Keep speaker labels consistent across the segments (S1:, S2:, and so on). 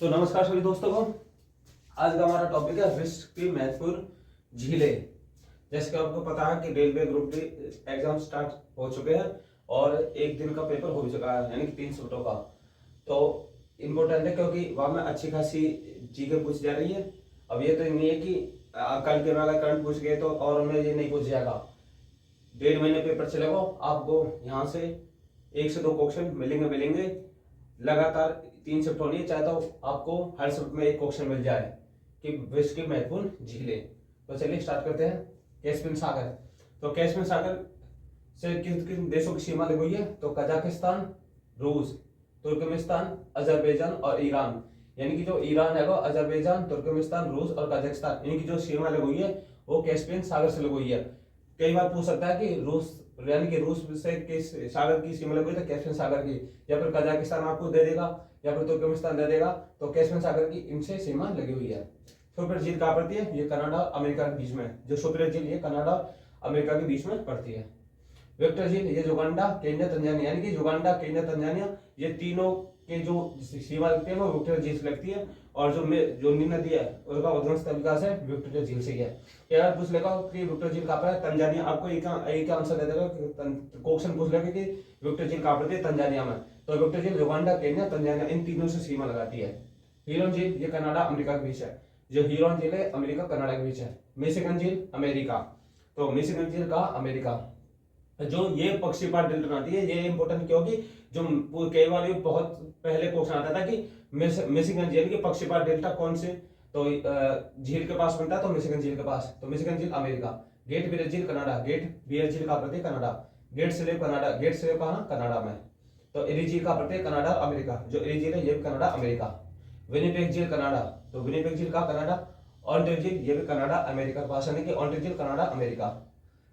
S1: तो नमस्कार सभी दोस्तों को। आज का हमारा टॉपिक है विश्व की महत्वपूर्ण झीलें। जैसे कि आपको पता है कि railway group D exam start हो चुके हैं और एक दिन का पेपर हो चुका है, यानी कि 3 शिफ्टों का। तो इम्पोर्टेंट है क्योंकि वहाँ में अच्छी खासी जीके पूछ जा रही है। अब ये तो नहीं है कि कल के में अगर करंट पूछ गए तो और हमें ये नहीं पूछ जाएगा। 1.5 महीने पेपर चलेगा, आपको यहाँ से 1 से 2 क्वेश्चन मिलेंगे लगातार। 3 शिफ्ट होनी है, चाहे तो आपको हर शिफ्ट में एक क्वेश्चन मिल जाए कि विश्व की महत्वपूर्ण झीलें। तो चलिए स्टार्ट करते हैं। कैस्पियन सागर। तो कैस्पियन सागर से किन किन देशों की सीमा लगी हुई है? तो कजाकिस्तान, रूस, तुर्कमेनिस्तान, अजरबैजान और ईरान। यानी कि जो ईरान है वो अजरबैजान, तुर्कमेनिस्तान, रूस और कजाकिस्तान, इनकी जो सीमा लगी हुई है वो कैस्पियन सागर से लगी हुई है। कई बार पूछ सकता है कि रूस यानी कि रूस से किस सागर की सीमा लगी हुई है? तो कैस्पियन सागर की, या फिर कजाकिस्तान आपको दे देगा या फिर तुर्कमेनिस्तान दे देगा। तो कैस्पियन सागर की इनसे सीमा लगी हुई है। सुपिरियर झील कहाँ पड़ती है? ये कनाडा अमेरिका के बीच में। जो सुपिरियर झील ये कनाडा अमेरिका के बीच में पड़ती है। विक्टर झील ये युगांडा, केन्या, तंजानिया, यानी कि युगांडा, केन्या, तंजानिया, ये तीनों के जो सीमा लगती है वो विक्टोरिया झील से लगती है। और जो नील नदी है उसका उद्गम स्थल विकास है विक्टोरिया झील से ही है। यार पूछ लेगा कि विक्टोरिया झील कहाँ पर है? तंजानिया। आपको एक आंसर दे देगा, क्वेश्चन पूछ लेगा कि विक्टोरिया झील कहाँ पड़ती है? तंजानिया में। तो विक्टोरिया झील युगांडा, केन्या, तंजानिया, इन तीनों से सीमा लगाती है। हीरोन झील ये कनाडा अमेरिका के बीच है। जो हीरोन झील है अमेरिका कनाडा के बीच है। मिशिगन झील अमेरिका। तो मिशिगन झील का अमेरिका। जो ये पक्षीपात डेल्टा बनाती है, ये इंपॉर्टेंट क्योंकि जो कई बार बहुत पहले क्वेश्चन आता था कि मिशिगन झील की पक्षीपात डेल्टा कौन से तो झील के पास बनता है? तो मिशिगन झील के पास। तो मिशिगन झील अमेरिका। गेट बियर झील कनाडा। गेट बियर झील कहाँ पड़ती है? Canada. Great Slave Canada. Great Slave कहाँ? कनाडा में। तो एरी झील कहाँ पड़ती है? Canada America. जो एरी झील है ये भी कनाडा अमेरिका। विनिपेग झील कनाडा। तो विनिपेग झील कहाँ? कनाडा। ऑन्टारियो झील ये भी कनाडा अमेरिका के पास, यानी कि ऑन्टारियो झील कनाडा अमेरिका।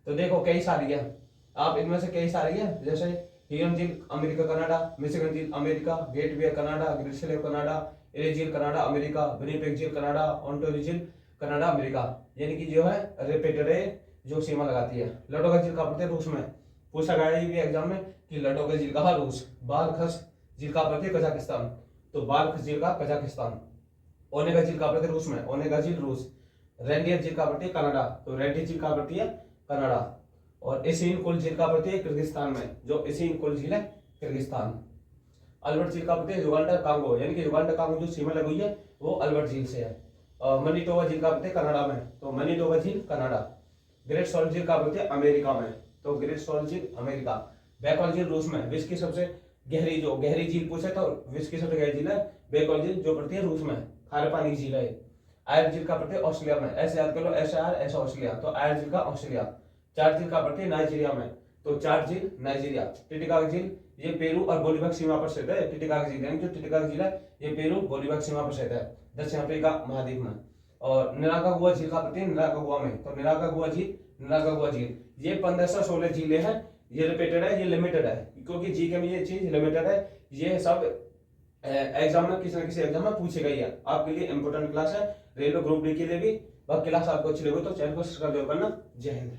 S1: तो देखो कई सारी है, आप इनमें से कई सारी है, जैसे हीरोन झील अमेरिका कनाडा, मिशिगन झील America, Great Bear Canada, Great Slave Canada, Erie झील कनाडा अमेरिका, विनिपेग झील कनाडा, ऑन्टारियो झील कनाडा अमेरिका। यानी कि जो है रिपीटेड है जो सीमा लगाती है। लाडोगा झील कहाँ पड़ती है? रूस में। पूछा गया है ये एग्जाम में कि लाडोगा झील कहाँ? रूस। बालखस झील कहाँ पड़ती है? कजाकिस्तान। तो बालखस झील का कजाकिस्तान। ओनेगा झील कहाँ पड़ती है? रूस में। ओनेगा झील रूस। रेंडियर झील कहाँ पड़ती है? कनाडा। तो रेंडियर झील कहाँ पड़ती है? कनाडा। और एसिन कुल झील कहाँ पड़ती है? किर्गिस्तान में। जो एसिन कुल झील है किर्गिस्तान। अल्बर्ट झील कहाँ पड़ती है? युगांडा कांगो, यानी कि युगांडा कांगो जो सीमा लगी हुई है वो अल्बर्ट झील से है। मनीटोबा झील कहाँ पड़ती है? कनाडा में। तो मनीटोबा झील कनाडा। ग्रेट सॉल्ट झील कहाँ पड़ती है? अमेरिका में। तो ग्रेट सॉल्ट झील अमेरिका। बैकॉल झील रूस में। विश्व की सबसे गहरी झील पूछे तो विश्व की सबसे गहरी झील है बैकॉल झील, जो पड़ती है रूस में। खारे पानी की झील है। आयर झील कहाँ पड़ती है? ऑस्ट्रेलिया में। ऐसे याद कर लो, ऐसे आयर ऐसा ऑस्ट्रेलिया। तो आयर झील का ऑस्ट्रेलिया। चार झील कहाँ पड़ती है? नाइजीरिया में। तो चार झील नाइजीरिया। टिटिकाक झील ये पेरू और बोलीविया सीमा पर स्थित है। टिटिकाक झील यानी जो टिटिकाक झील है ये पेरू बोलीविया सीमा पर स्थित है, दक्षिण अफ्रीका महाद्वीप में। और निराकागुआ झील कहाँ पड़ती है? निराकागुआ में। तो निराकागुआ झील ये 1516 झीलें हैं। ये रिपीटेड है, ये लिमिटेड है, क्योंकि जी के में ये चीज लिमिटेड है। ये सब एग्जाम में किसी न किसी एग्जाम में पूछी गई है। आपके लिए इंपोर्टेंट क्लास है, रेलवे ग्रुप डी के लिए भी। वह क्लास आपको अच्छी लगी तो चैनल को सब्सक्राइब करना। जय हिंद।